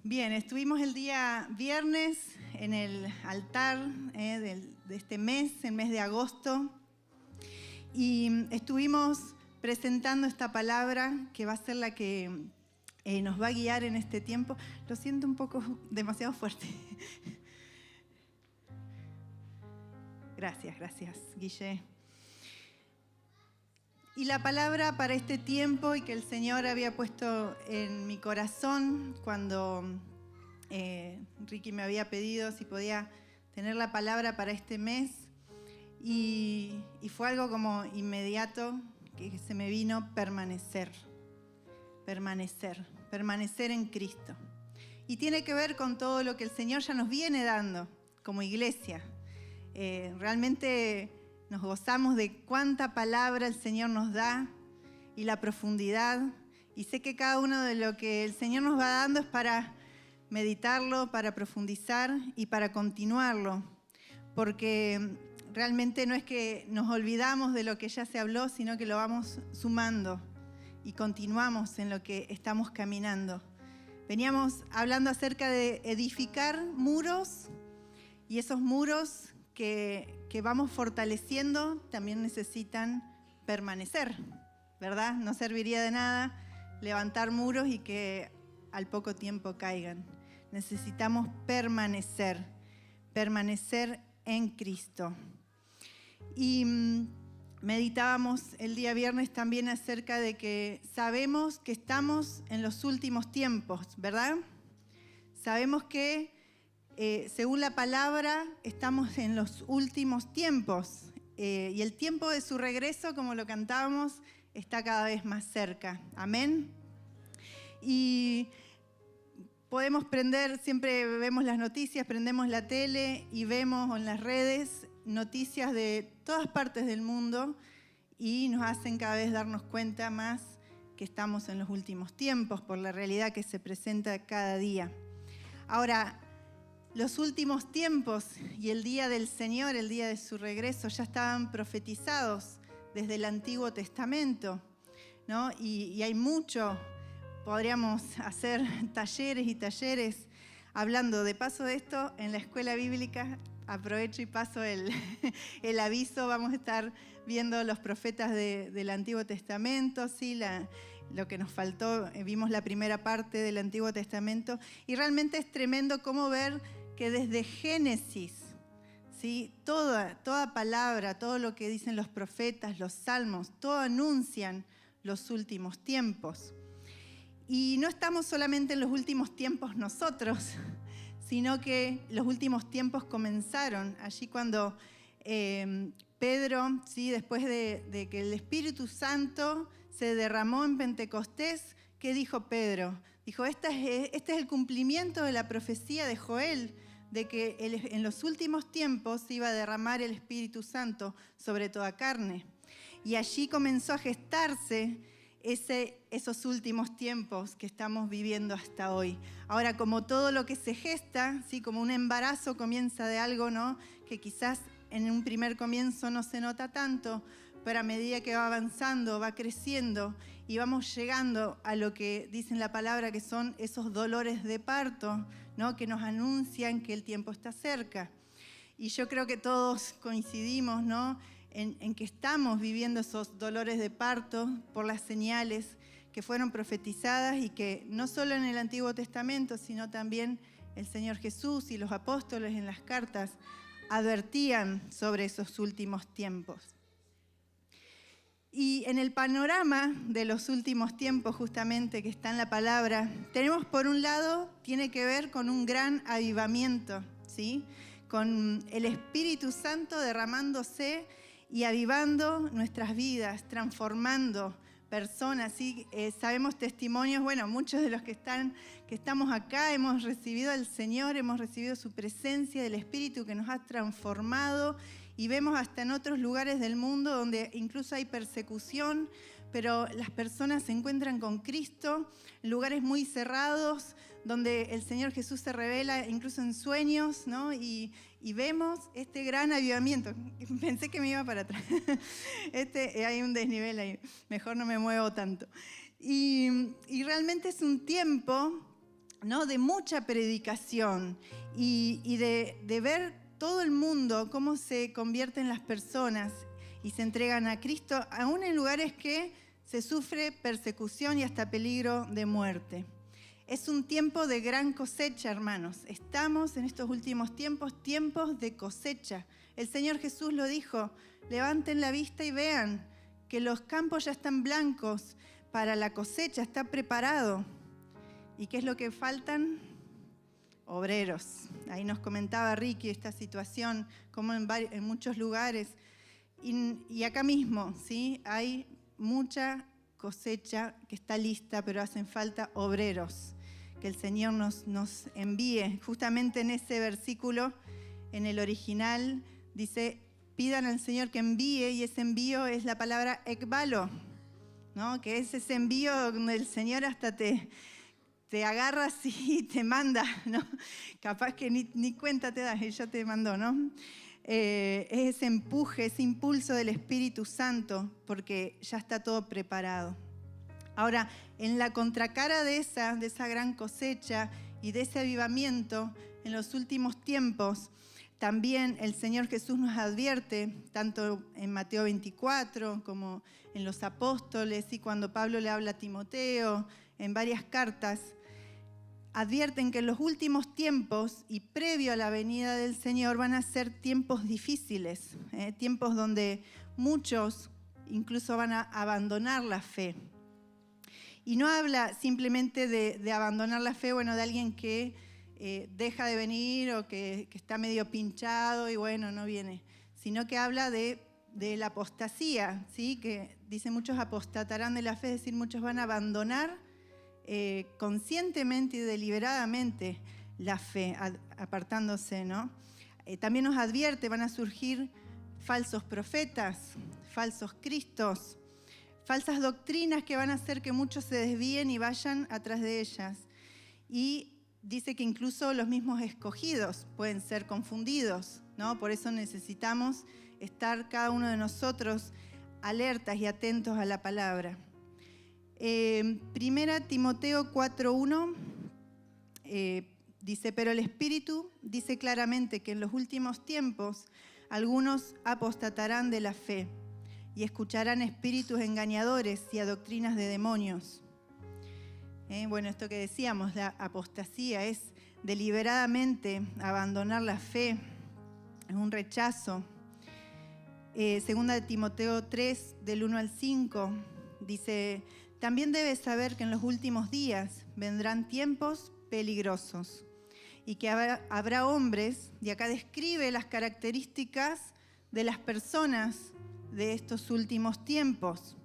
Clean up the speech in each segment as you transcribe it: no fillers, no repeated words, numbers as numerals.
Bien, estuvimos el día viernes en el altar de este mes, el mes de agosto, y estuvimos presentando esta palabra que va a ser la que nos va a guiar en este tiempo. Lo siento un poco demasiado fuerte. Gracias, Guille. Y la palabra para este tiempo y que el Señor había puesto en mi corazón cuando Ricky me había pedido si podía tener la palabra para este mes y fue algo como inmediato que se me vino: permanecer en Cristo. Y tiene que ver con todo lo que el Señor ya nos viene dando como iglesia. Realmente nos gozamos de cuánta palabra el Señor nos da y la profundidad. Y sé que cada uno de lo que el Señor nos va dando es para meditarlo, para profundizar y para continuarlo. Porque realmente no es que nos olvidamos de lo que ya se habló, sino que lo vamos sumando y continuamos en lo que estamos caminando. Veníamos hablando acerca de edificar muros, y esos muros que vamos fortaleciendo también necesitan permanecer, ¿verdad? No serviría de nada levantar muros y que al poco tiempo caigan. Necesitamos permanecer en Cristo. Y meditábamos el día viernes también acerca de que sabemos que estamos en los últimos tiempos, ¿verdad? Sabemos que según la palabra, estamos en los últimos tiempos y el tiempo de su regreso, como lo cantábamos, está cada vez más cerca. Amén. Y podemos prender, siempre vemos las noticias, prendemos la tele y vemos en las redes noticias de todas partes del mundo y nos hacen cada vez darnos cuenta más que estamos en los últimos tiempos por la realidad que se presenta cada día. Ahora, los últimos tiempos y el día del Señor, el día de su regreso, ya estaban profetizados desde el Antiguo Testamento, ¿no? Y hay mucho, podríamos hacer talleres y talleres hablando. De paso de esto, en la escuela bíblica, aprovecho y paso el aviso, vamos a estar viendo los profetas del Antiguo Testamento, ¿sí? Lo que nos faltó, vimos la primera parte del Antiguo Testamento, y realmente es tremendo cómo ver que desde Génesis, ¿sí? toda palabra, todo lo que dicen los profetas, los salmos, todo anuncian los últimos tiempos. Y no estamos solamente en los últimos tiempos nosotros, sino que los últimos tiempos comenzaron allí cuando Pedro, ¿sí? Después de que el Espíritu Santo se derramó en Pentecostés, ¿qué dijo Pedro? Dijo, este es el cumplimiento de la profecía de Joel, de que en los últimos tiempos se iba a derramar el Espíritu Santo sobre toda carne. Y allí comenzó a gestarse esos últimos tiempos que estamos viviendo hasta hoy. Ahora, como todo lo que se gesta, ¿sí? Como un embarazo comienza de algo, ¿no? Que quizás en un primer comienzo no se nota tanto, pero a medida que va avanzando, va creciendo y vamos llegando a lo que dice en la palabra que son esos dolores de parto, ¿no? Que nos anuncian que el tiempo está cerca. Y yo creo que todos coincidimos, ¿no? en que estamos viviendo esos dolores de parto por las señales que fueron profetizadas y que no solo en el Antiguo Testamento, sino también el Señor Jesús y los apóstoles en las cartas advertían sobre esos últimos tiempos. Y en el panorama de los últimos tiempos, justamente, que está en la palabra, tenemos por un lado, tiene que ver con un gran avivamiento, ¿sí? Con el Espíritu Santo derramándose y avivando nuestras vidas, transformando personas, ¿sí? Sabemos testimonios, bueno, muchos de los que estamos acá hemos recibido al Señor, hemos recibido su presencia del Espíritu que nos ha transformado. Y vemos hasta en otros lugares del mundo donde incluso hay persecución, pero las personas se encuentran con Cristo, en lugares muy cerrados, donde el Señor Jesús se revela incluso en sueños, ¿no? Y vemos este gran avivamiento. Pensé que me iba para atrás. Hay un desnivel ahí, mejor no me muevo tanto. Y realmente es un tiempo ¿no? De mucha predicación y de ver todo el mundo cómo se convierten las personas y se entregan a Cristo, aún en lugares que se sufre persecución y hasta peligro de muerte. Es un tiempo de gran cosecha, hermanos. Estamos en estos últimos tiempos, tiempos de cosecha. El Señor Jesús lo dijo: levanten la vista y vean que los campos ya están blancos para la cosecha, está preparado. ¿Y qué es lo que faltan? Obreros. Ahí nos comentaba Ricky esta situación, como en muchos lugares. Y acá mismo, ¿sí? Hay mucha cosecha que está lista, pero hacen falta obreros. Que el Señor nos envíe. Justamente en ese versículo, en el original, dice: pidan al Señor que envíe, y ese envío es la palabra ekbalo, ¿no? Que es ese envío donde el Señor hasta te agarra así y te manda, ¿no? Capaz que ni cuenta te das, ella te mandó, ¿no? Es ese empuje, ese impulso del Espíritu Santo, porque ya está todo preparado. Ahora, en la contracara de esa gran cosecha y de ese avivamiento, en los últimos tiempos, también el Señor Jesús nos advierte, tanto en Mateo 24 como en los apóstoles, y cuando Pablo le habla a Timoteo, en varias cartas, advierten que en los últimos tiempos y previo a la venida del Señor van a ser tiempos difíciles, tiempos donde muchos incluso van a abandonar la fe. Y no habla simplemente de abandonar la fe, bueno, de alguien que deja de venir o que está medio pinchado y bueno, no viene, sino que habla de la apostasía, ¿sí? Que dice: muchos apostatarán de la fe, es decir, muchos van a abandonar conscientemente y deliberadamente la fe, apartándose, ¿no? También nos advierte: van a surgir falsos profetas, falsos cristos, falsas doctrinas que van a hacer que muchos se desvíen y vayan atrás de ellas. Y dice que incluso los mismos escogidos pueden ser confundidos, ¿no? Por eso necesitamos estar cada uno de nosotros alertas y atentos a la palabra. Primera Timoteo 4:1 dice: pero el Espíritu dice claramente que en los últimos tiempos algunos apostatarán de la fe y escucharán espíritus engañadores y a doctrinas de demonios. Bueno, esto que decíamos, la apostasía es deliberadamente abandonar la fe, es un rechazo. Segunda de Timoteo 3, del 1 al 5, dice: también debes saber que en los últimos días vendrán tiempos peligrosos y que habrá hombres, y acá describe las características de las personas de estos últimos tiempos.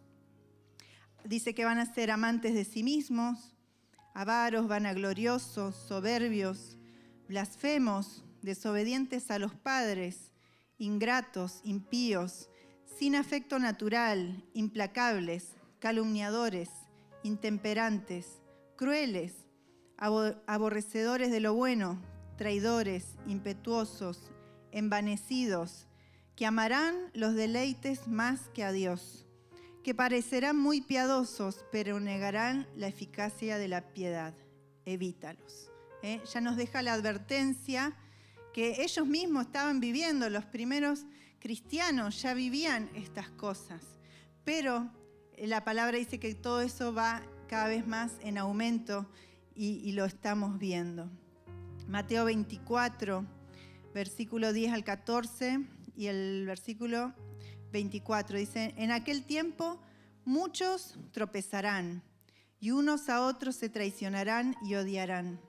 Dice que van a ser amantes de sí mismos, avaros, vanagloriosos, soberbios, blasfemos, desobedientes a los padres, ingratos, impíos, sin afecto natural, implacables, calumniadores, intemperantes, crueles, aborrecedores de lo bueno, traidores, impetuosos, envanecidos, que amarán los deleites más que a Dios, que parecerán muy piadosos, pero negarán la eficacia de la piedad. Evítalos. Ya nos deja la advertencia que ellos mismos estaban viviendo, los primeros cristianos ya vivían estas cosas, pero la palabra dice que todo eso va cada vez más en aumento y lo estamos viendo. Mateo 24, versículo 10 al 14 y el versículo 24 dice: en aquel tiempo muchos tropezarán y unos a otros se traicionarán y odiarán.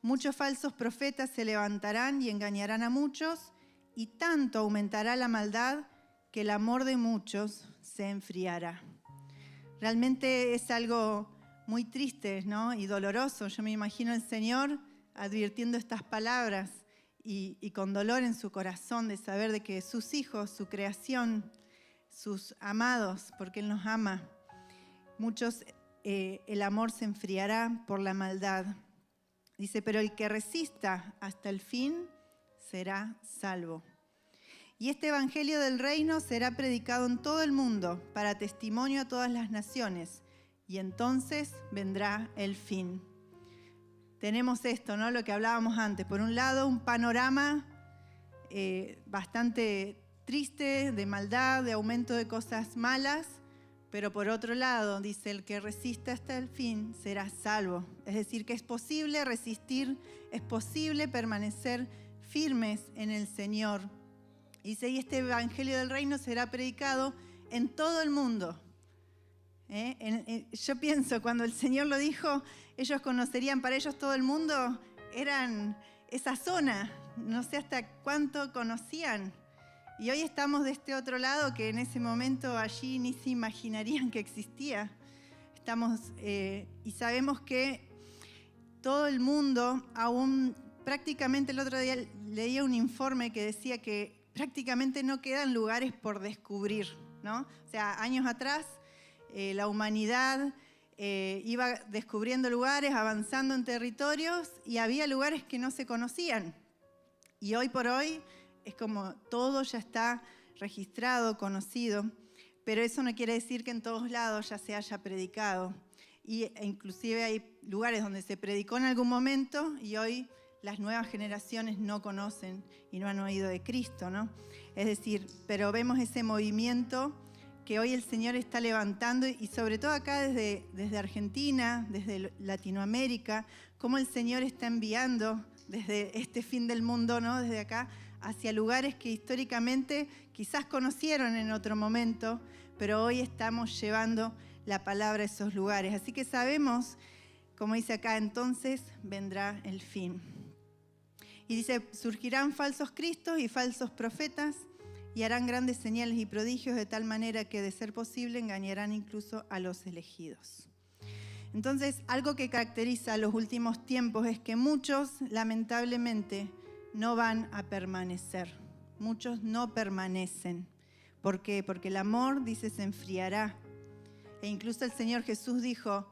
Muchos falsos profetas se levantarán y engañarán a muchos, y tanto aumentará la maldad que el amor de muchos se enfriará. Realmente es algo muy triste, ¿no? Y doloroso. Yo me imagino al Señor advirtiendo estas palabras y con dolor en su corazón de saber de que sus hijos, su creación, sus amados, porque Él nos ama, muchos el amor se enfriará por la maldad. Dice: pero el que resista hasta el fin será salvo. Y este evangelio del reino será predicado en todo el mundo para testimonio a todas las naciones, y entonces vendrá el fin. tenemos esto, ¿no? Lo que hablábamos antes. Por un lado, un panorama bastante triste, de maldad, de aumento de cosas malas, pero por otro lado, dice, el que resista hasta el fin será salvo. Es decir, que es posible resistir, es posible permanecer firmes en el Señor. Dice, y este evangelio del reino será predicado en todo el mundo. Yo pienso, cuando el Señor lo dijo, ellos conocerían, para ellos todo el mundo eran esa zona, no sé hasta cuánto conocían. Y hoy estamos de este otro lado que en ese momento allí ni se imaginarían que existía. Estamos y sabemos que todo el mundo, aún prácticamente el otro día leía un informe que decía que prácticamente no quedan lugares por descubrir, ¿no? O sea, años atrás la humanidad iba descubriendo lugares, avanzando en territorios y había lugares que no se conocían. Y hoy por hoy es como todo ya está registrado, conocido, pero eso no quiere decir que en todos lados ya se haya predicado. E inclusive hay lugares donde se predicó en algún momento y hoy las nuevas generaciones no conocen y no han oído de Cristo, ¿no? Es decir, pero vemos ese movimiento que hoy el Señor está levantando y sobre todo acá desde Argentina, desde Latinoamérica, cómo el Señor está enviando desde este fin del mundo, ¿no? Desde acá, hacia lugares que históricamente quizás conocieron en otro momento, pero hoy estamos llevando la palabra a esos lugares. Así que sabemos, como dice acá, entonces vendrá el fin. Y dice, surgirán falsos cristos y falsos profetas y harán grandes señales y prodigios de tal manera que, de ser posible, engañarán incluso a los elegidos. Entonces, algo que caracteriza a los últimos tiempos es que muchos, lamentablemente, no van a permanecer. Muchos no permanecen. ¿Por qué? Porque el amor, dice, se enfriará. E incluso el Señor Jesús dijo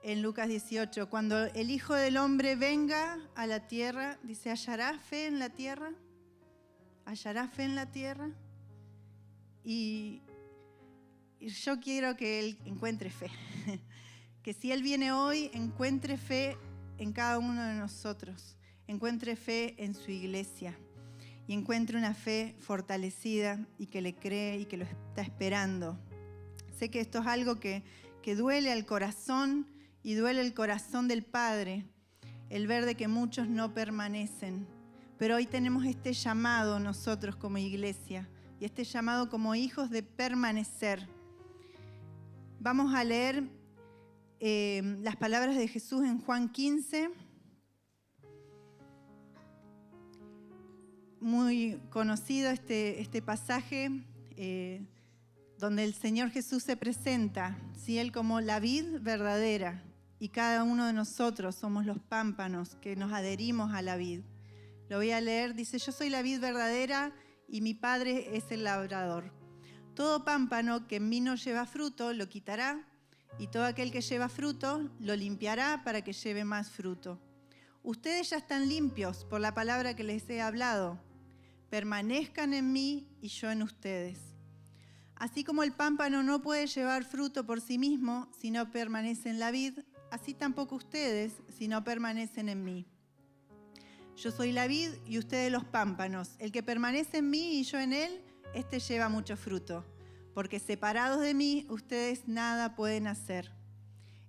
en Lucas 18, cuando el Hijo del Hombre venga a la tierra, dice, ¿hallará fe en la tierra? ¿Hallará fe en la tierra? Y yo quiero que Él encuentre fe. Que si Él viene hoy, encuentre fe en cada uno de nosotros. Encuentre fe en su iglesia. Y encuentre una fe fortalecida y que le cree y que lo está esperando. Sé que esto es algo que duele al corazón y duele el corazón del Padre, el ver de que muchos no permanecen. Pero hoy tenemos este llamado nosotros como iglesia y este llamado como hijos de permanecer. Vamos a leer las palabras de Jesús en Juan 15. Muy conocido este pasaje donde el Señor Jesús se presenta, ¿sí? Él como la vid verdadera y cada uno de nosotros somos los pámpanos que nos adherimos a la vid. Lo voy a leer, dice, yo soy la vid verdadera y mi Padre es el labrador. Todo pámpano que en mí no lleva fruto lo quitará y todo aquel que lleva fruto lo limpiará para que lleve más fruto. Ustedes ya están limpios por la palabra que les he hablado. Permanezcan en mí y yo en ustedes. Así como el pámpano no puede llevar fruto por sí mismo si no permanece en la vid, así tampoco ustedes si no permanecen en mí. Yo soy la vid y ustedes los pámpanos. El que permanece en mí y yo en él, este lleva mucho fruto, porque separados de mí ustedes nada pueden hacer.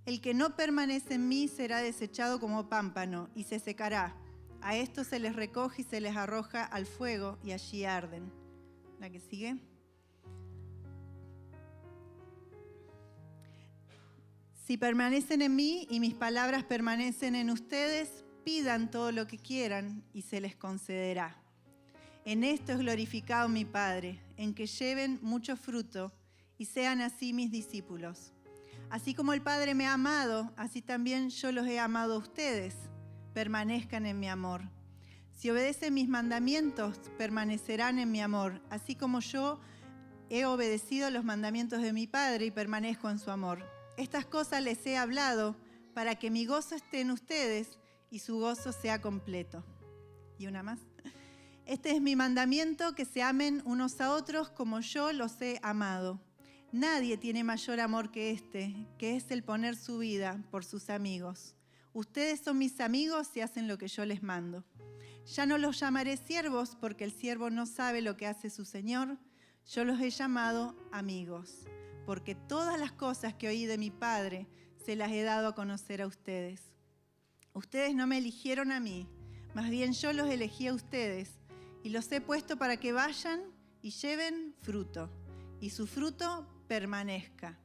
El que no permanece en mí será desechado como pámpano y se secará. A estos se les recoge y se les arroja al fuego y allí arden. ¿La que sigue? Si permanecen en mí y mis palabras permanecen en ustedes, pidan todo lo que quieran y se les concederá. En esto es glorificado mi Padre, en que lleven mucho fruto y sean así mis discípulos. Así como el Padre me ha amado, así también yo los he amado a ustedes. Permanezcan en mi amor. Si obedecen mis mandamientos, permanecerán en mi amor, así como yo he obedecido los mandamientos de mi Padre y permanezco en su amor. Estas cosas les he hablado para que mi gozo esté en ustedes y su gozo sea completo. Y una más. Este es mi mandamiento, que se amen unos a otros como yo los he amado. Nadie tiene mayor amor que este, que es el poner su vida por sus amigos. Ustedes son mis amigos y hacen lo que yo les mando. Ya no los llamaré siervos porque el siervo no sabe lo que hace su señor. Yo los he llamado amigos, porque todas las cosas que oí de mi Padre se las he dado a conocer a ustedes. Ustedes no me eligieron a mí, más bien yo los elegí a ustedes y los he puesto para que vayan y lleven fruto, y su fruto permanezca,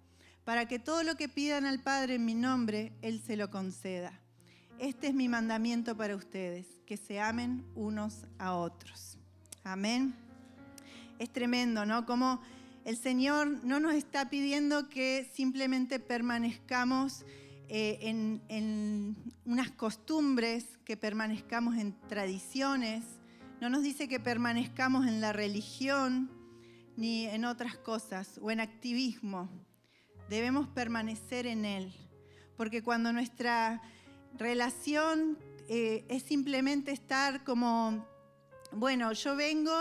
para que todo lo que pidan al Padre en mi nombre, Él se lo conceda. Este es mi mandamiento para ustedes, que se amen unos a otros. Amén. Es tremendo, ¿no? Como el Señor no nos está pidiendo que simplemente permanezcamos en unas costumbres, que permanezcamos en tradiciones. No nos dice que permanezcamos en la religión ni en otras cosas o en activismo. Debemos permanecer en Él, porque cuando nuestra relación es simplemente estar como, bueno, yo vengo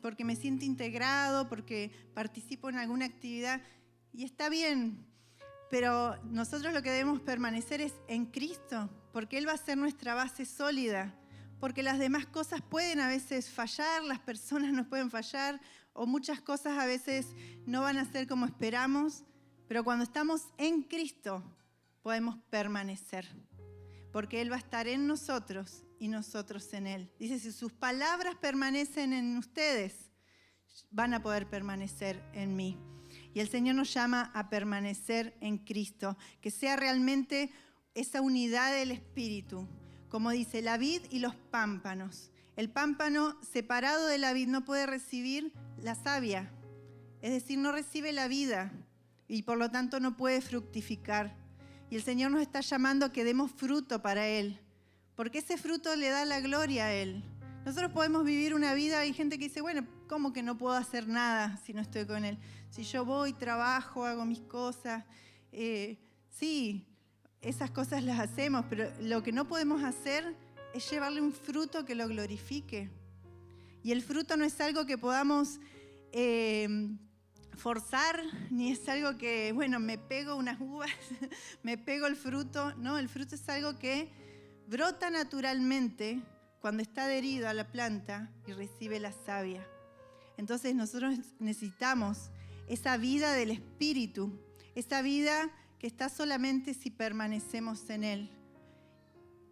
porque me siento integrado, porque participo en alguna actividad, y está bien, pero nosotros lo que debemos permanecer es en Cristo, porque Él va a ser nuestra base sólida, porque las demás cosas pueden a veces fallar, las personas nos pueden fallar, o muchas cosas a veces no van a ser como esperamos, pero cuando estamos en Cristo podemos permanecer, porque Él va a estar en nosotros y nosotros en Él. Dice, si sus palabras permanecen en ustedes, van a poder permanecer en mí. Y el Señor nos llama a permanecer en Cristo, que sea realmente esa unidad del Espíritu. Como dice, la vid y los pámpanos. El pámpano separado de la vid no puede recibir la savia, es decir, no recibe la vida y por lo tanto no puede fructificar. Y el Señor nos está llamando a que demos fruto para Él, porque ese fruto le da la gloria a Él. Nosotros podemos vivir una vida, hay gente que dice, bueno, ¿cómo que no puedo hacer nada si no estoy con Él? Si yo voy, trabajo, hago mis cosas, sí, esas cosas las hacemos, pero lo que no podemos hacer es llevarle un fruto que lo glorifique. Y el fruto no es algo que podamos forzar, ni es algo que, bueno, me pego unas uvas, me pego el fruto. No, el fruto es algo que brota naturalmente cuando está adherido a la planta y recibe la savia. Entonces nosotros necesitamos esa vida del Espíritu, esa vida que está solamente si permanecemos en Él.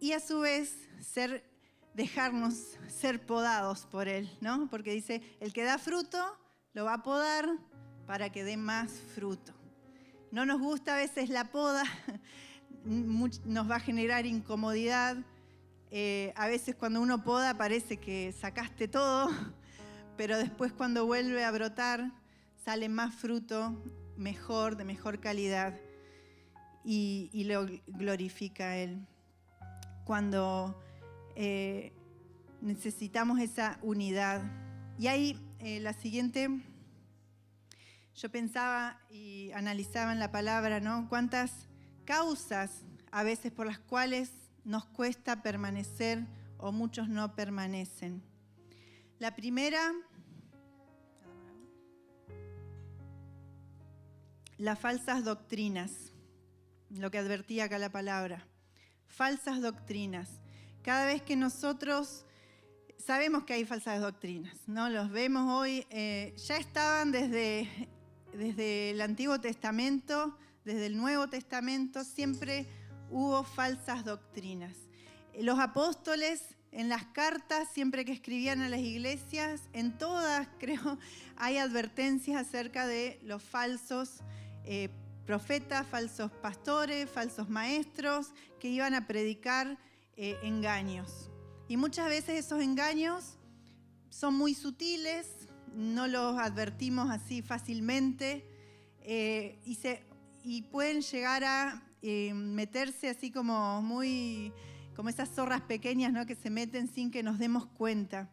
Y a su vez dejarnos ser podados por Él, ¿no? Porque dice, el que da fruto lo va a podar para que dé más fruto. No nos gusta a veces la poda, nos va a generar incomodidad. A veces cuando uno poda parece que sacaste todo, pero después cuando vuelve a brotar sale más fruto, mejor, de mejor calidad, y lo glorifica a Él. Cuando necesitamos esa unidad. Y ahí la siguiente, yo pensaba y analizaba en la palabra, ¿no? Cuántas causas a veces por las cuales nos cuesta permanecer o muchos no permanecen. La primera, las falsas doctrinas, lo que advertía acá la palabra. Falsas doctrinas. Cada vez que nosotros sabemos que hay falsas doctrinas, ¿no? Los vemos hoy, ya estaban desde el Antiguo Testamento, desde el Nuevo Testamento, siempre hubo falsas doctrinas. Los apóstoles en las cartas, siempre que escribían a las iglesias, en todas, creo, hay advertencias acerca de los falsos profetas, falsos pastores, falsos maestros que iban a predicar engaños. Y muchas veces esos engaños son muy sutiles, no los advertimos así fácilmente y pueden llegar a meterse así como esas zorras pequeñas, ¿no? Que se meten sin que nos demos cuenta.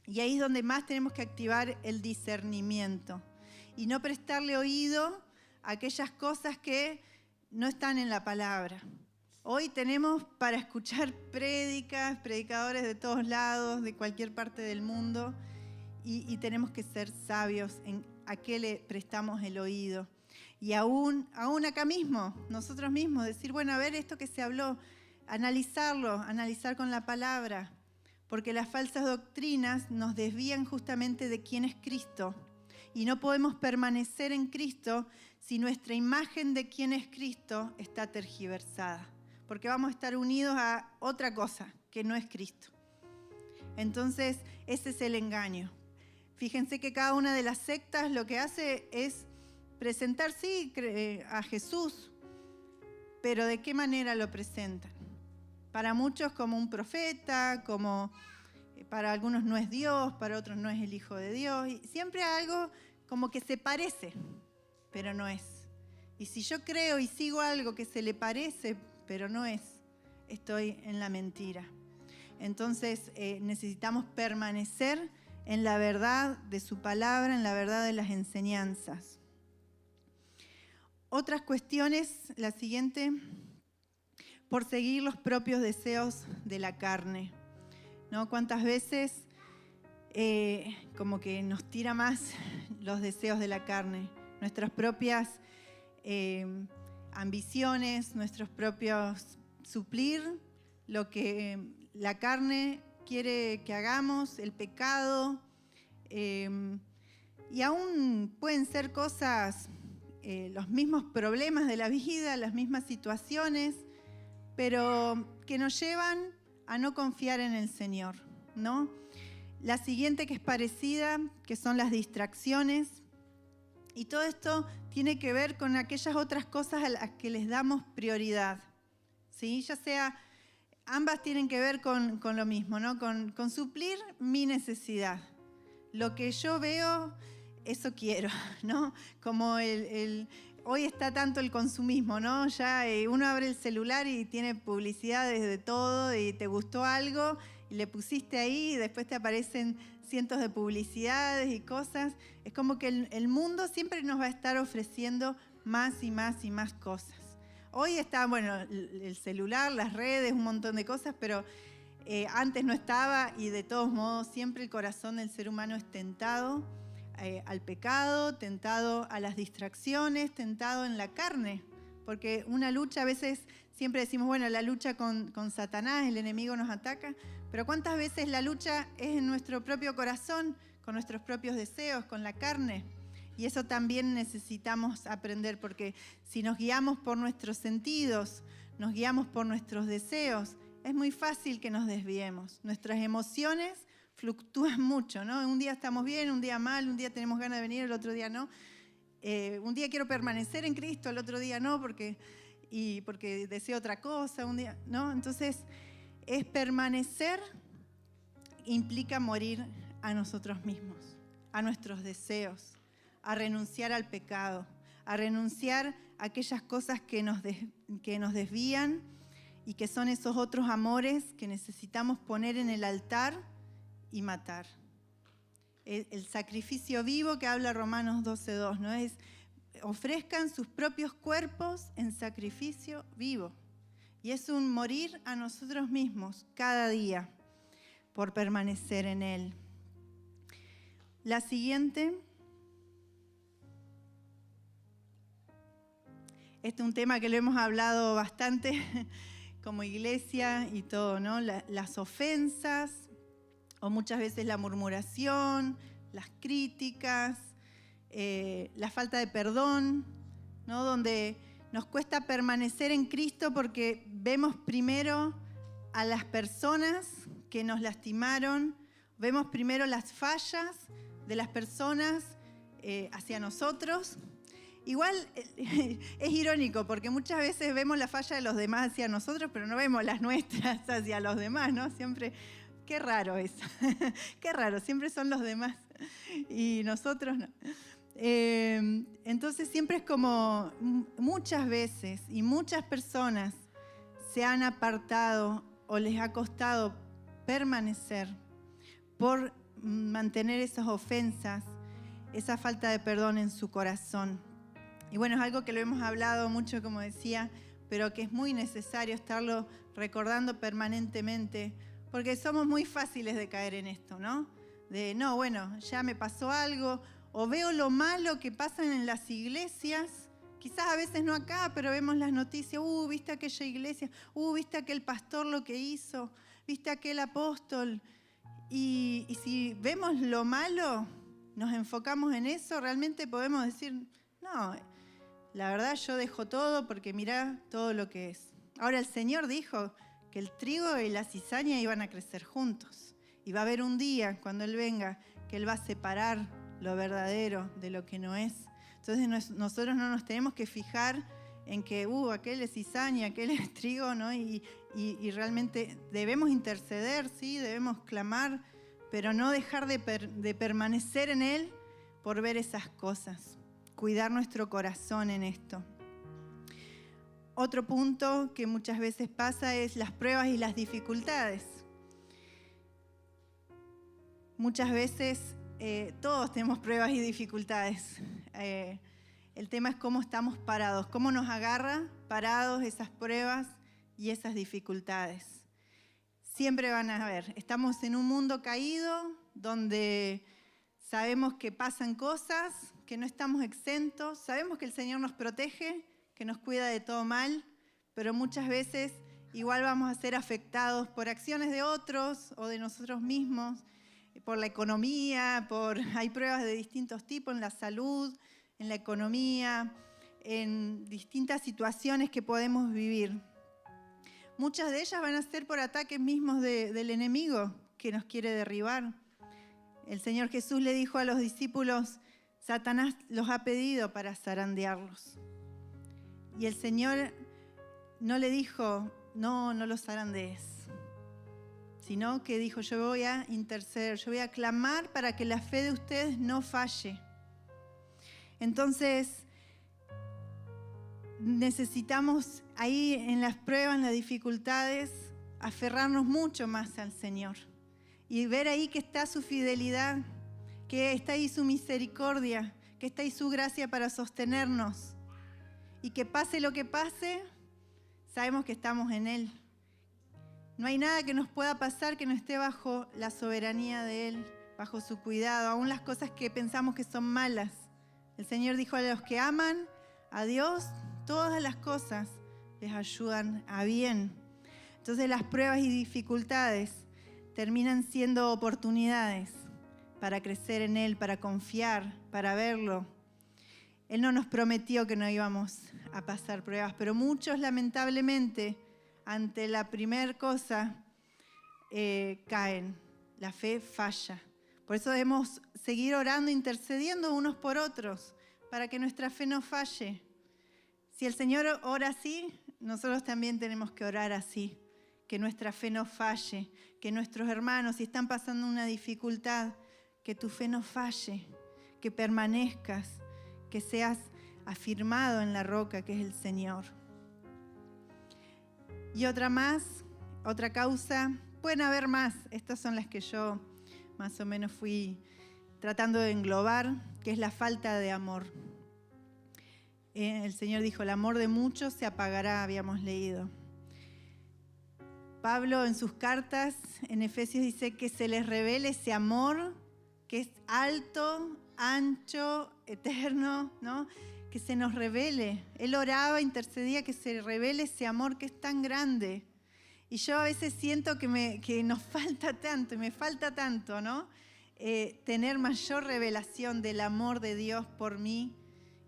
Y ahí es donde más tenemos que activar el discernimiento y no prestarle oído a aquellas cosas que no están en la palabra. Hoy tenemos para escuchar predicadores de todos lados, de cualquier parte del mundo, y tenemos que ser sabios en a qué le prestamos el oído. Y aún acá mismo, nosotros mismos, decir, bueno, a ver, esto que se habló, analizar con la palabra, porque las falsas doctrinas nos desvían justamente de quién es Cristo. Y no podemos permanecer en Cristo si nuestra imagen de quién es Cristo está tergiversada, porque vamos a estar unidos a otra cosa que no es Cristo. Entonces, ese es el engaño. Fíjense que cada una de las sectas lo que hace es presentar, sí, a Jesús, pero ¿de qué manera lo presentan? Para muchos como un profeta, como para algunos no es Dios, para otros no es el Hijo de Dios. Y siempre algo como que se parece, pero no es. Y si yo creo y sigo algo que se le parece, pero no es, estoy en la mentira. Entonces necesitamos permanecer en la verdad de su palabra, en la verdad de las enseñanzas. Otras cuestiones, la siguiente, por seguir los propios deseos de la carne, ¿no? ¿Cuántas veces como que nos tira más los deseos de la carne? Nuestras propias ambiciones, nuestros propios suplir lo que la carne quiere que hagamos, el pecado, y aún pueden ser cosas, los mismos problemas de la vida, las mismas situaciones, pero que nos llevan a no confiar en el Señor, ¿no? La siguiente que es parecida, que son las distracciones, y todo esto tiene que ver con aquellas otras cosas a las que les damos prioridad, ¿sí? Ya sea, ambas tienen que ver con lo mismo, ¿no? Con suplir mi necesidad. Lo que yo veo, eso quiero, ¿no? Como hoy está tanto el consumismo, ¿no? Ya uno abre el celular y tiene publicidades de todo y te gustó algo y le pusiste ahí y después te aparecen cientos de publicidades y cosas. Es como que el mundo siempre nos va a estar ofreciendo más y más y más cosas. Hoy está, bueno, el celular, las redes, un montón de cosas, pero antes no estaba y de todos modos siempre el corazón del ser humano es tentado al pecado, tentado a las distracciones, tentado en la carne, porque una lucha a veces, siempre decimos, bueno, la lucha con Satanás, el enemigo nos ataca, pero ¿cuántas veces la lucha es en nuestro propio corazón, con nuestros propios deseos, con la carne? Y eso también necesitamos aprender, porque si nos guiamos por nuestros sentidos, nos guiamos por nuestros deseos, es muy fácil que nos desviemos. Nuestras emociones fluctúan mucho, ¿no? Un día estamos bien, un día mal, un día tenemos ganas de venir, el otro día no. Un día quiero permanecer en Cristo, el otro día no, porque deseo otra cosa, un día, ¿no? Entonces, es permanecer implica morir a nosotros mismos, a nuestros deseos, a renunciar al pecado, a renunciar a aquellas cosas que nos desvían y que son esos otros amores que necesitamos poner en el altar y matar. El sacrificio vivo que habla Romanos 12:2, ¿no? Es ofrezcan sus propios cuerpos en sacrificio vivo. Y es un morir a nosotros mismos cada día por permanecer en Él. La siguiente. Este es un tema que lo hemos hablado bastante como iglesia y todo, ¿no? Las ofensas, o muchas veces la murmuración, las críticas, la falta de perdón, ¿no? Donde nos cuesta permanecer en Cristo porque vemos primero a las personas que nos lastimaron, vemos primero las fallas de las personas hacia nosotros. Igual es irónico porque muchas veces vemos la falla de los demás hacia nosotros, pero no vemos las nuestras hacia los demás, ¿no? Siempre, qué raro eso, qué raro, siempre son los demás y nosotros no. Entonces siempre es como muchas veces y muchas personas se han apartado o les ha costado permanecer por mantener esas ofensas, esa falta de perdón en su corazón. Y bueno, es algo que lo hemos hablado mucho, como decía, pero que es muy necesario estarlo recordando permanentemente, porque somos muy fáciles de caer en esto, ¿no? De, no, bueno, ya me pasó algo, o veo lo malo que pasa en las iglesias Quizás a veces no acá, pero vemos las noticias, viste aquella iglesia, viste aquel pastor lo que hizo, viste aquel apóstol. Y si vemos lo malo, nos enfocamos en eso, realmente podemos decir, no, la verdad yo dejo todo porque mirá todo lo que es. Ahora el Señor dijo que el trigo y la cizaña iban a crecer juntos. Y va a haber un día, cuando Él venga, que Él va a separar lo verdadero de lo que no es. Entonces nosotros no nos tenemos que fijar en que aquel es cizaña, aquel es trigo, ¿no? Y realmente debemos interceder, sí, debemos clamar, pero no dejar de permanecer en Él por ver esas cosas. Cuidar nuestro corazón en esto. Otro punto que muchas veces pasa es las pruebas y las dificultades. Muchas veces todos tenemos pruebas y dificultades. El tema es cómo estamos parados, cómo nos agarra parados esas pruebas y esas dificultades. Siempre van a haber. Estamos en un mundo caído donde sabemos que pasan cosas, que no estamos exentos, sabemos que el Señor nos protege, que nos cuida de todo mal, pero muchas veces igual vamos a ser afectados por acciones de otros o de nosotros mismos, por la economía, hay pruebas de distintos tipos en la salud, en la economía, en distintas situaciones que podemos vivir. Muchas de ellas van a ser por ataques mismos del enemigo que nos quiere derribar. El Señor Jesús le dijo a los discípulos, Satanás los ha pedido para zarandearlos. Y el Señor no le dijo, no los zarandees, sino que dijo, yo voy a interceder, yo voy a clamar para que la fe de ustedes no falle. Entonces, necesitamos ahí en las pruebas, en las dificultades, aferrarnos mucho más al Señor y ver ahí que está su fidelidad, que está ahí su misericordia, que está ahí su gracia para sostenernos y que pase lo que pase, sabemos que estamos en Él. No hay nada que nos pueda pasar que no esté bajo la soberanía de Él, bajo su cuidado, aún las cosas que pensamos que son malas. El Señor dijo a los que aman a Dios, todas las cosas les ayudan a bien. Entonces las pruebas y dificultades terminan siendo oportunidades para crecer en Él, para confiar, para verlo. Él no nos prometió que no íbamos a pasar pruebas, pero muchos lamentablemente ante la primera cosa caen, la fe falla. Por eso debemos seguir orando, intercediendo unos por otros, para que nuestra fe no falle. Si el Señor ora así, nosotros también tenemos que orar así, que nuestra fe no falle, que nuestros hermanos, si están pasando una dificultad, que tu fe no falle, que permanezcas, que seas afirmado en la roca que es el Señor. Y otra causa, pueden haber más, estas son las que yo más o menos fui tratando de englobar, que es la falta de amor. El Señor dijo, el amor de muchos se apagará, habíamos leído. Pablo en sus cartas en Efesios dice que se les revele ese amor que es alto, ancho, eterno, ¿no? Que se nos revele. Él oraba, intercedía que se revele ese amor que es tan grande. Y yo a veces siento que nos falta tanto, y me falta tanto, ¿no? Tener mayor revelación del amor de Dios por mí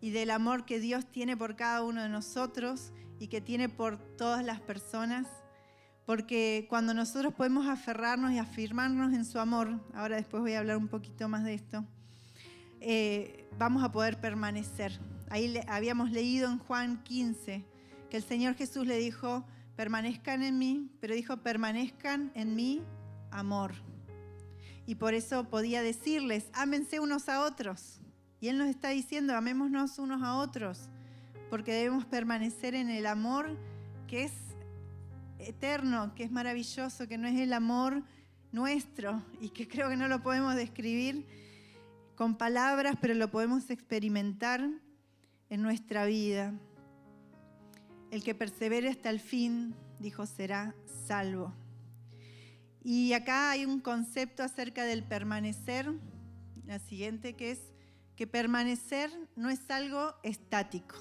y del amor que Dios tiene por cada uno de nosotros y que tiene por todas las personas. Porque cuando nosotros podemos aferrarnos y afirmarnos en su amor, ahora después voy a hablar un poquito más de esto, vamos a poder permanecer. Ahí habíamos leído en Juan 15 que el Señor Jesús le dijo, permanezcan en mí, pero dijo, permanezcan en mi amor. Y por eso podía decirles, ámense unos a otros. Y Él nos está diciendo, amémonos unos a otros, porque debemos permanecer en el amor que es eterno, que es maravilloso, que no es el amor nuestro y que creo que no lo podemos describir con palabras, pero lo podemos experimentar en nuestra vida. El que persevere hasta el fin, dijo, será salvo. Y acá hay un concepto acerca del permanecer, la siguiente, que es que permanecer no es algo estático.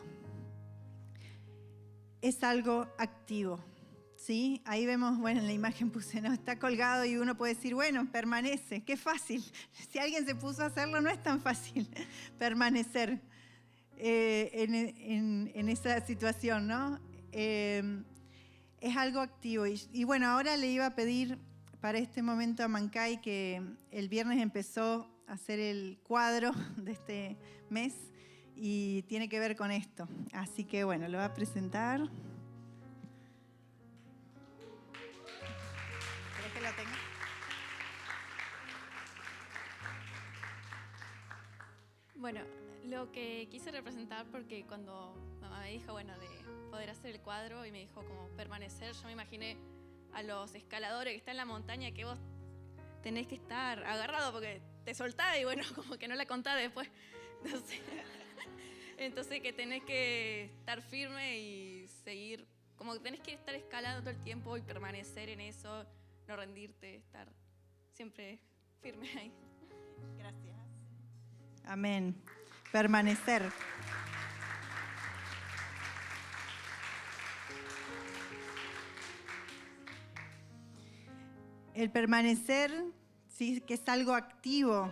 es algo activo. ¿Sí? Ahí vemos, bueno, en la imagen puse, ¿no? Está colgado y uno puede decir, bueno, permanece, qué fácil. Si alguien se puso a hacerlo, no es tan fácil permanecer en esa situación, ¿no? Es algo activo. Y bueno, ahora le iba a pedir para este momento a Mancay, que el viernes empezó a hacer el cuadro de este mes y tiene que ver con esto. Así que bueno, lo va a presentar. ¿Querés que lo tenga? Bueno, lo que quise representar, porque cuando mamá me dijo, bueno, de poder hacer el cuadro y me dijo como permanecer, yo me imaginé a los escaladores que están en la montaña, que vos tenés que estar agarrado porque te soltás y bueno, como que no la contás después. Entonces que tenés que estar firme y seguir, como que tenés que estar escalando todo el tiempo y permanecer en eso, no rendirte, estar siempre firme ahí. Gracias. Amén. Permanecer. El permanecer, sí, que es algo activo.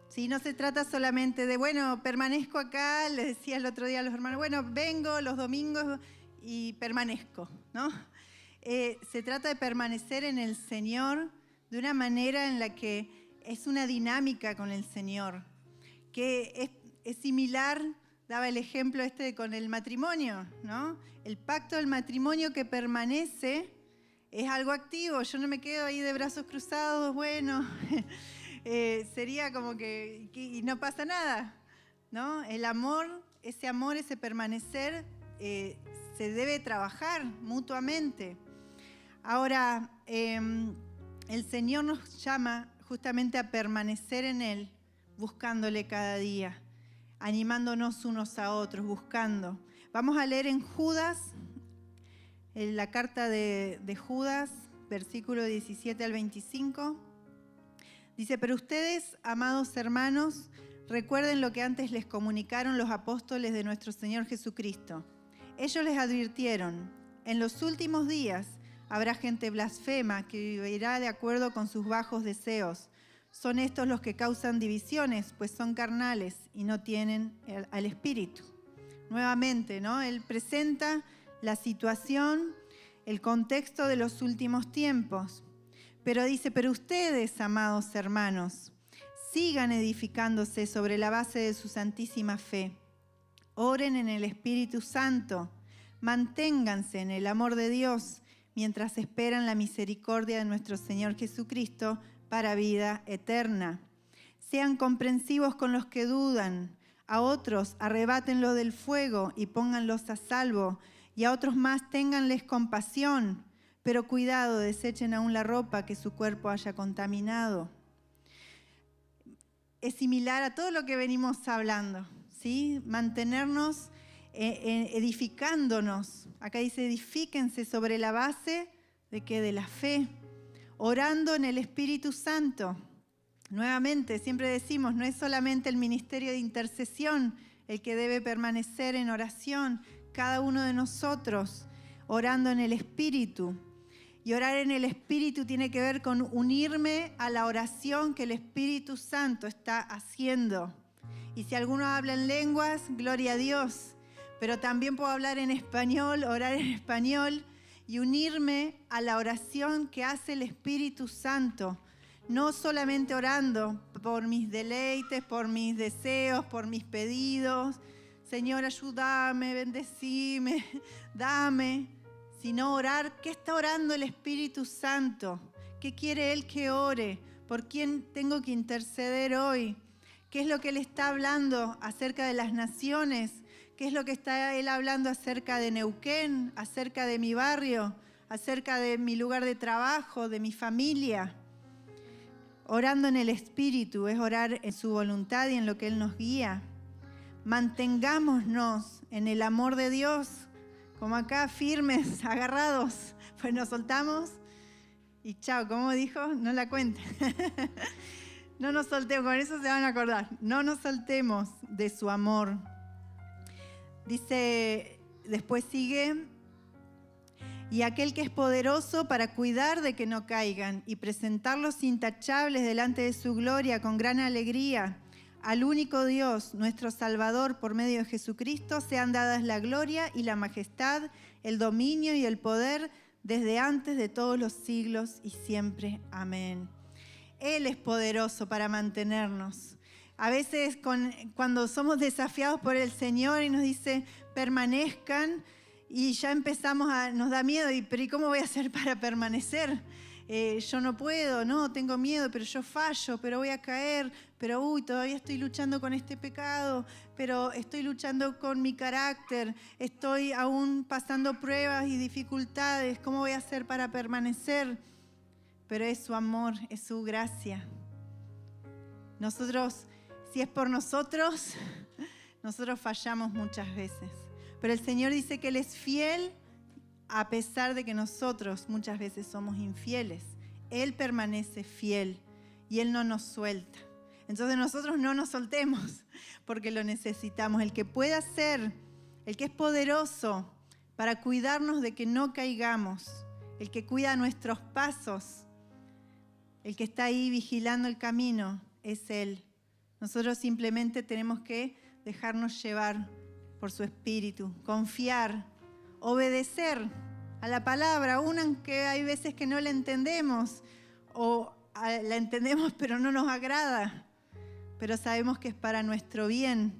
Sí, no se trata solamente de, bueno, permanezco acá, les decía el otro día a los hermanos, bueno, vengo los domingos y permanezco, ¿no? Se trata de permanecer en el Señor de una manera en la que es una dinámica con el Señor, que es similar, daba el ejemplo con el matrimonio, ¿no? El pacto del matrimonio que permanece es algo activo. Yo no me quedo ahí de brazos cruzados, bueno, sería como que y no pasa nada, ¿no? El amor, ese permanecer, se debe trabajar mutuamente. Ahora, el Señor nos llama justamente a permanecer en Él, buscándole cada día, animándonos unos a otros, buscando. Vamos a leer en Judas, en la carta de Judas, versículo 17 al 25. Dice, pero ustedes, amados hermanos, recuerden lo que antes les comunicaron los apóstoles de nuestro Señor Jesucristo. Ellos les advirtieron, en los últimos días habrá gente blasfema que vivirá de acuerdo con sus bajos deseos. Son estos los que causan divisiones, pues son carnales y no tienen al Espíritu. Nuevamente, ¿no? Él presenta la situación, el contexto de los últimos tiempos. Pero dice, pero ustedes, amados hermanos, sigan edificándose sobre la base de su santísima fe. Oren en el Espíritu Santo, manténganse en el amor de Dios, mientras esperan la misericordia de nuestro Señor Jesucristo para vida eterna. Sean comprensivos con los que dudan, a otros arrebátenlo del fuego y pónganlos a salvo, y a otros más ténganles compasión, pero cuidado, desechen aún la ropa que su cuerpo haya contaminado. Es similar a todo lo que venimos hablando, ¿sí? Mantenernos edificándonos. Acá dice, edifíquense sobre la base de ¿qué? De la fe, orando en el Espíritu Santo. Nuevamente, siempre decimos, no es solamente el ministerio de intercesión el que debe permanecer en oración, cada uno de nosotros orando en el Espíritu. Y orar en el Espíritu tiene que ver con unirme a la oración que el Espíritu Santo está haciendo. Y si alguno habla en lenguas, gloria a Dios. Pero también puedo hablar en español, orar en español y unirme a la oración que hace el Espíritu Santo. No solamente orando por mis deleites, por mis deseos, por mis pedidos. Señor, ayúdame, bendecime, dame. Sino orar, ¿qué está orando el Espíritu Santo? ¿Qué quiere Él que ore? ¿Por quién tengo que interceder hoy? ¿Qué es lo que Él está hablando acerca de las naciones? ¿Qué es lo que está Él hablando acerca de Neuquén, acerca de mi barrio, acerca de mi lugar de trabajo, de mi familia? Orando en el Espíritu es orar en su voluntad y en lo que Él nos guía. Mantengámonos en el amor de Dios, como acá, firmes, agarrados, pues nos soltamos y chao, como dijo, no la cuenten. No nos soltemos, con eso se van a acordar. No nos soltemos de su amor. Dice, después sigue, y aquel que es poderoso para cuidar de que no caigan y presentarlos intachables delante de su gloria con gran alegría. Al único Dios, nuestro Salvador, por medio de Jesucristo, sean dadas la gloria y la majestad, el dominio y el poder desde antes de todos los siglos y siempre. Amén. Él es poderoso para mantenernos. A veces cuando somos desafiados por el Señor y nos dice permanezcan, y ya nos da miedo, pero ¿y cómo voy a hacer para permanecer? Yo no puedo, no, tengo miedo, pero yo fallo, pero voy a caer, pero todavía estoy luchando con este pecado, pero estoy luchando con mi carácter, estoy aún pasando pruebas y dificultades, ¿cómo voy a hacer para permanecer? Pero es su amor, es su gracia. Nosotros, si es por nosotros, nosotros fallamos muchas veces. Pero el Señor dice que Él es fiel a pesar de que nosotros muchas veces somos infieles. Él permanece fiel y Él no nos suelta. Entonces nosotros no nos soltemos porque lo necesitamos. El que puede hacer, el que es poderoso para cuidarnos de que no caigamos, el que cuida nuestros pasos, el que está ahí vigilando el camino, es Él. Nosotros simplemente tenemos que dejarnos llevar por su Espíritu, confiar, obedecer a la palabra, aun aunque hay veces que no la entendemos o la entendemos pero no nos agrada, pero sabemos que es para nuestro bien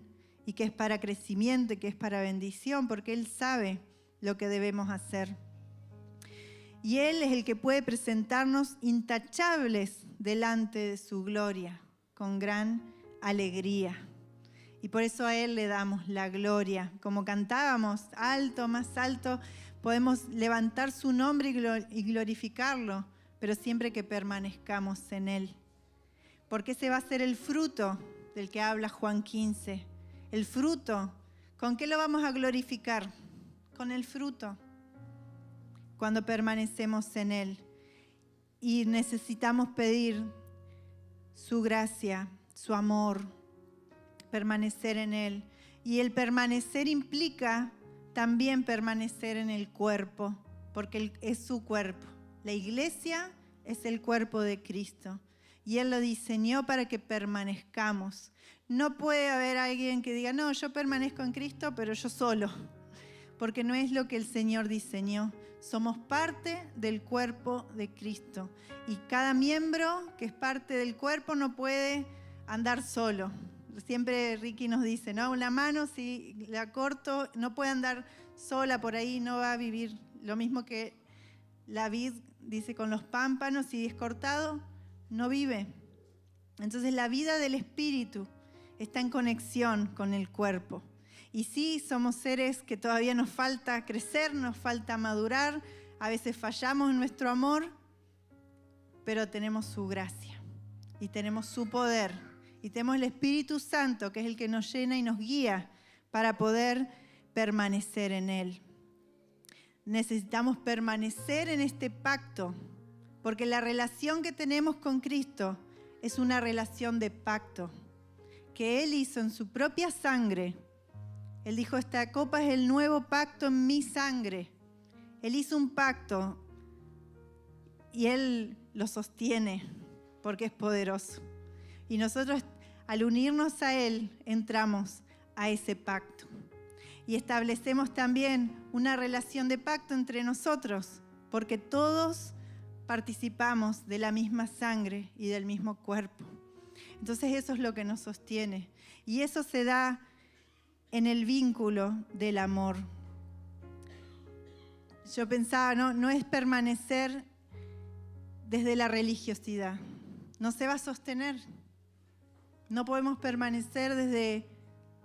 y que es para crecimiento y que es para bendición, porque Él sabe lo que debemos hacer. Y Él es el que puede presentarnos intachables delante de su gloria, con gran alegría. Y por eso a Él le damos la gloria. Como cantábamos, alto, más alto, podemos levantar su nombre y glorificarlo, pero siempre que permanezcamos en Él. Porque ese va a ser el fruto del que habla Juan 15. El fruto, ¿con qué lo vamos a glorificar? Con el fruto, cuando permanecemos en Él. Y necesitamos pedir su gracia, su amor, permanecer en Él. Y el permanecer implica también permanecer en el cuerpo, porque Él es su cuerpo. La iglesia es el cuerpo de Cristo y Él lo diseñó para que permanezcamos. No puede haber alguien que diga, no, yo permanezco en Cristo, pero yo solo, porque no es lo que el Señor diseñó. Somos parte del cuerpo de Cristo y cada miembro que es parte del cuerpo no puede andar solo. Siempre Ricky nos dice, ¿no? Una mano, si la corto, no puede andar sola por ahí, no va a vivir. Lo mismo que la vid, dice, con los pámpanos, si es cortado, no vive. Entonces la vida del espíritu está en conexión con el cuerpo. Y sí, somos seres que todavía nos falta crecer, nos falta madurar, a veces fallamos en nuestro amor, pero tenemos su gracia y tenemos su poder. Y tenemos el Espíritu Santo, que es el que nos llena y nos guía para poder permanecer en Él. Necesitamos permanecer en este pacto, porque la relación que tenemos con Cristo es una relación de pacto, que Él hizo en su propia sangre. Él dijo, esta copa es el nuevo pacto en mi sangre. Él hizo un pacto y Él lo sostiene porque es poderoso. Y nosotros, al unirnos a Él, entramos a ese pacto. Y establecemos también una relación de pacto entre nosotros, porque todos participamos de la misma sangre y del mismo cuerpo. Entonces eso es lo que nos sostiene. Y eso se da en el vínculo del amor. Yo pensaba, no es permanecer desde la religiosidad. No se va a sostener. No podemos permanecer desde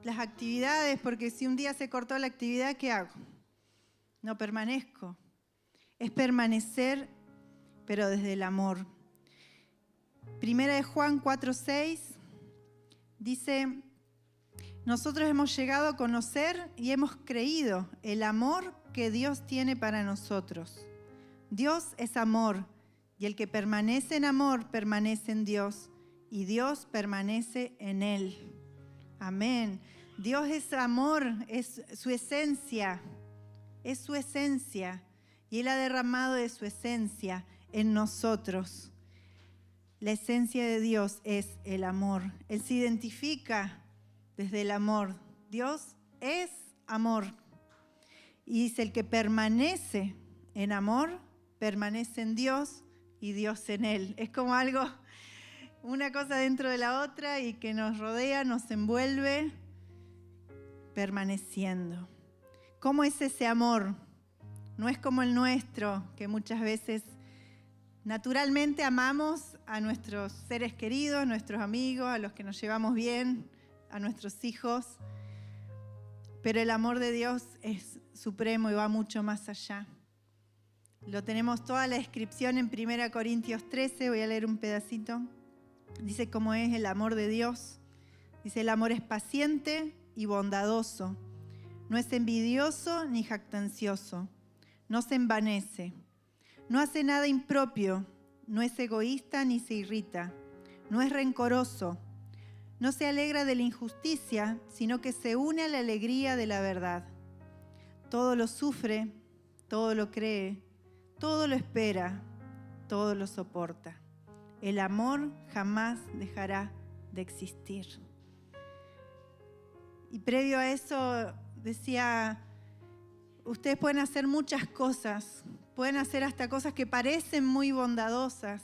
las actividades, porque si un día se cortó la actividad, ¿qué hago? No permanezco. Es permanecer, pero desde el amor. Primera de Juan 4:6 dice, nosotros hemos llegado a conocer y hemos creído el amor que Dios tiene para nosotros. Dios es amor, y el que permanece en amor permanece en Dios, y Dios permanece en Él. Amén. Dios es amor, es su esencia, y Él ha derramado de su esencia en nosotros. La esencia de Dios es el amor. Él se identifica desde el amor. Dios es amor. Y dice, el que permanece en amor, permanece en Dios y Dios en Él. Es como algo, una cosa dentro de la otra y que nos rodea, nos envuelve, permaneciendo. ¿Cómo es ese amor? No es como el nuestro, que muchas veces naturalmente amamos a nuestros seres queridos, a nuestros amigos, a los que nos llevamos bien, a nuestros hijos. Pero el amor de Dios es supremo y va mucho más allá. Lo tenemos toda la descripción en 1 Corintios 13, voy a leer un pedacito. Dice cómo es el amor de Dios. Dice, el amor es paciente y bondadoso. No es envidioso ni jactancioso. No se envanece. No hace nada impropio. No es egoísta ni se irrita. No es rencoroso. No se alegra de la injusticia, sino que se une a la alegría de la verdad. Todo lo sufre, todo lo cree, todo lo espera, todo lo soporta. El amor jamás dejará de existir. Y previo a eso decía, ustedes pueden hacer muchas cosas, pueden hacer hasta cosas que parecen muy bondadosas,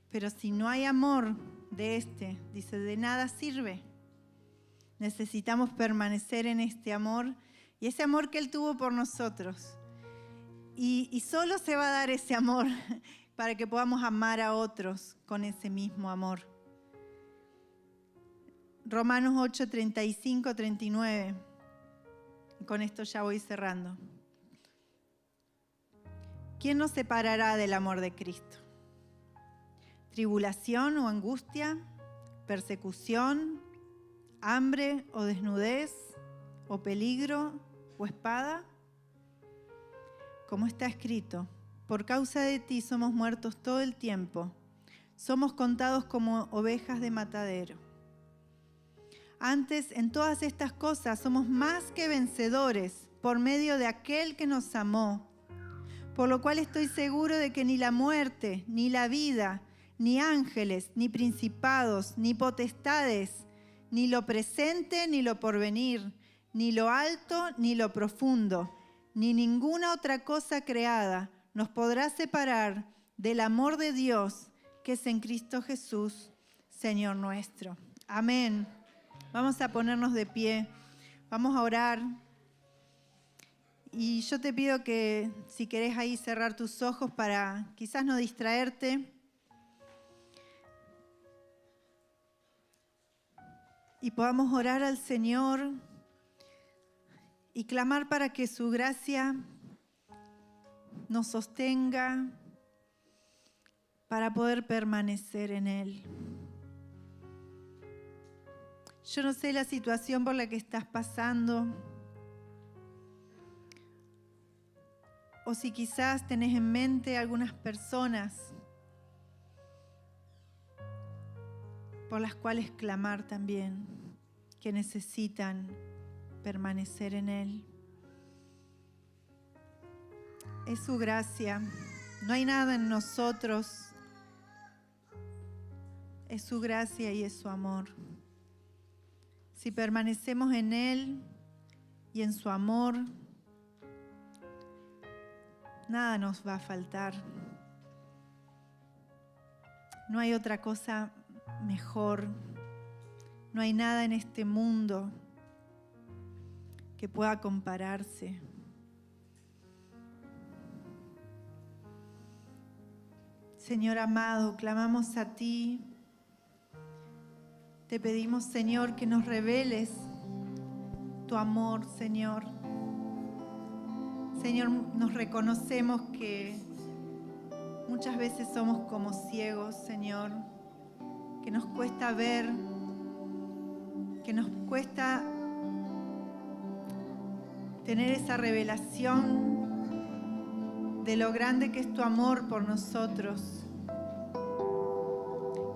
pero si no hay amor de dice, de nada sirve. Necesitamos permanecer en este amor y ese amor que Él tuvo por nosotros. Y solo se va a dar ese amor para que podamos amar a otros con ese mismo amor. Romanos 8, 35, 39. Con esto ya voy cerrando. ¿Quién nos separará del amor de Cristo? ¿Tribulación o angustia? ¿Persecución? ¿Hambre o desnudez? ¿O peligro o espada? Como está escrito, por causa de ti somos muertos todo el tiempo. Somos contados como ovejas de matadero. Antes, en todas estas cosas, somos más que vencedores por medio de aquel que nos amó. Por lo cual estoy seguro de que ni la muerte, ni la vida, ni ángeles, ni principados, ni potestades, ni lo presente, ni lo porvenir, ni lo alto, ni lo profundo, ni ninguna otra cosa creada nos podrá separar del amor de Dios que es en Cristo Jesús, Señor nuestro. Amén. Vamos a ponernos de pie, vamos a orar. Y yo te pido que si querés ahí cerrar tus ojos para quizás no distraerte. Y podamos orar al Señor y clamar para que su gracia nos sostenga para poder permanecer en Él. Yo no sé la situación por la que estás pasando, o si quizás tenés en mente algunas personas por las cuales clamar también, que necesitan permanecer en Él. Es su gracia, no hay nada en nosotros, es su gracia y es su amor. Si permanecemos en Él y en su amor, nada nos va a faltar. No hay otra cosa mejor. No hay nada en este mundo que pueda compararse. Señor amado, clamamos a ti. Te pedimos, Señor, que nos reveles tu amor, Señor. Señor, nos reconocemos que muchas veces somos como ciegos, Señor, que nos cuesta ver, que nos cuesta tener esa revelación de lo grande que es tu amor por nosotros.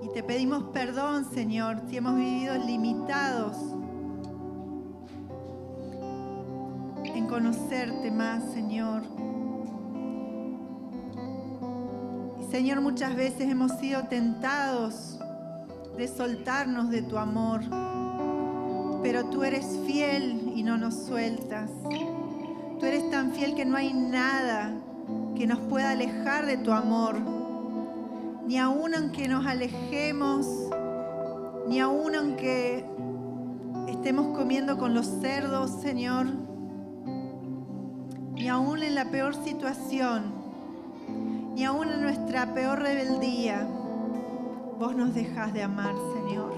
Y te pedimos perdón, Señor, si hemos vivido limitados en conocerte más, Señor. Señor, muchas veces hemos sido tentados de soltarnos de tu amor, pero tú eres fiel y no nos sueltas. Tú eres tan fiel que no hay nada que nos pueda alejar de tu amor, ni aun aunque nos alejemos, ni aun aunque estemos comiendo con los cerdos, Señor, ni aun en la peor situación, ni aun en nuestra peor rebeldía, vos nos dejás de amar, Señor.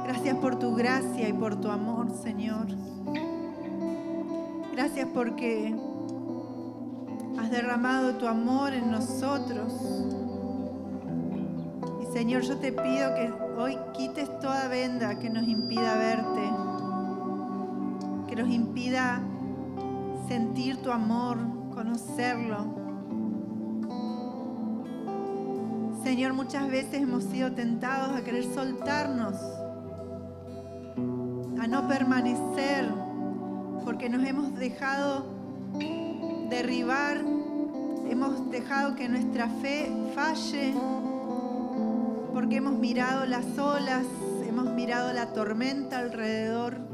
Gracias por tu gracia y por tu amor, Señor. Gracias porque has derramado tu amor en nosotros. Y Señor, yo te pido que hoy quites toda venda que nos impida verte, que nos impida sentir tu amor, conocerlo. Señor, muchas veces hemos sido tentados a querer soltarnos, a no permanecer, porque nos hemos dejado derribar, hemos dejado que nuestra fe falle, porque hemos mirado las olas, hemos mirado la tormenta alrededor,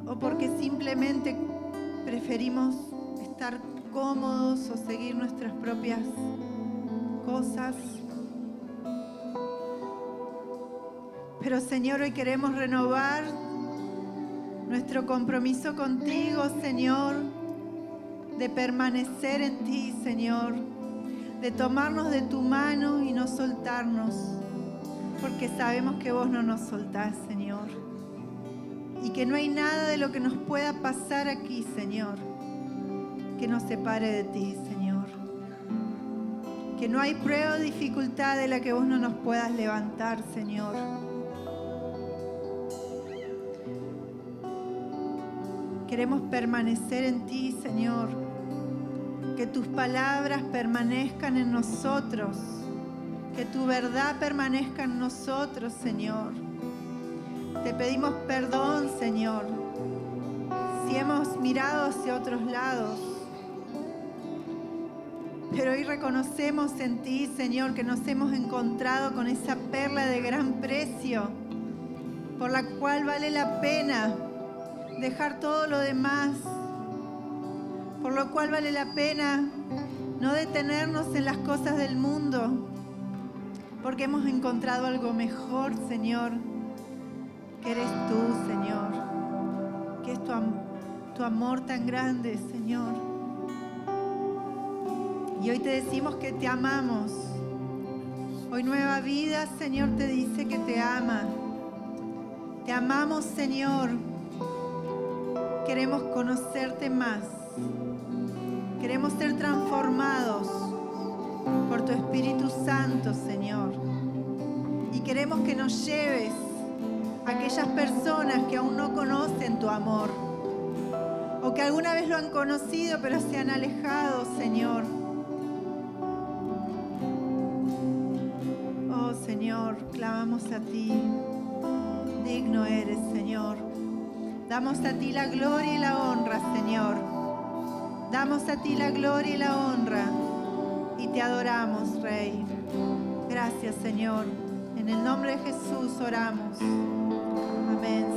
o porque simplemente preferimos estar cómodos o seguir nuestras propias cosas. Pero Señor, hoy queremos renovar nuestro compromiso contigo, Señor, de permanecer en ti, Señor, de tomarnos de tu mano y no soltarnos, porque sabemos que vos no nos soltás, Señor, y que no hay nada de lo que nos pueda pasar aquí, Señor, que nos separe de ti, Señor, que no hay prueba o dificultad de la que vos no nos puedas levantar, Señor. Queremos permanecer en ti, Señor. Que tus palabras permanezcan en nosotros. Que tu verdad permanezca en nosotros, Señor. Te pedimos perdón, Señor, si hemos mirado hacia otros lados. Pero hoy reconocemos en ti, Señor, que nos hemos encontrado con esa perla de gran precio, por la cual vale la pena dejar todo lo demás, por lo cual vale la pena no detenernos en las cosas del mundo, porque hemos encontrado algo mejor, Señor, que eres tú, Señor, que es tu amor tan grande, Señor. Y hoy te decimos que te amamos. Hoy Nueva Vida, Señor, te dice que te ama. Te amamos, Señor. Queremos conocerte más. Queremos ser transformados por tu Espíritu Santo, Señor. Y queremos que nos lleves a aquellas personas que aún no conocen tu amor, o que alguna vez lo han conocido pero se han alejado, Señor. Oh, Señor, clamamos a ti. Digno eres, Señor. Damos a ti la gloria y la honra, Señor. Damos a ti la gloria y la honra y te adoramos, Rey. Gracias, Señor. En el nombre de Jesús oramos. Amén.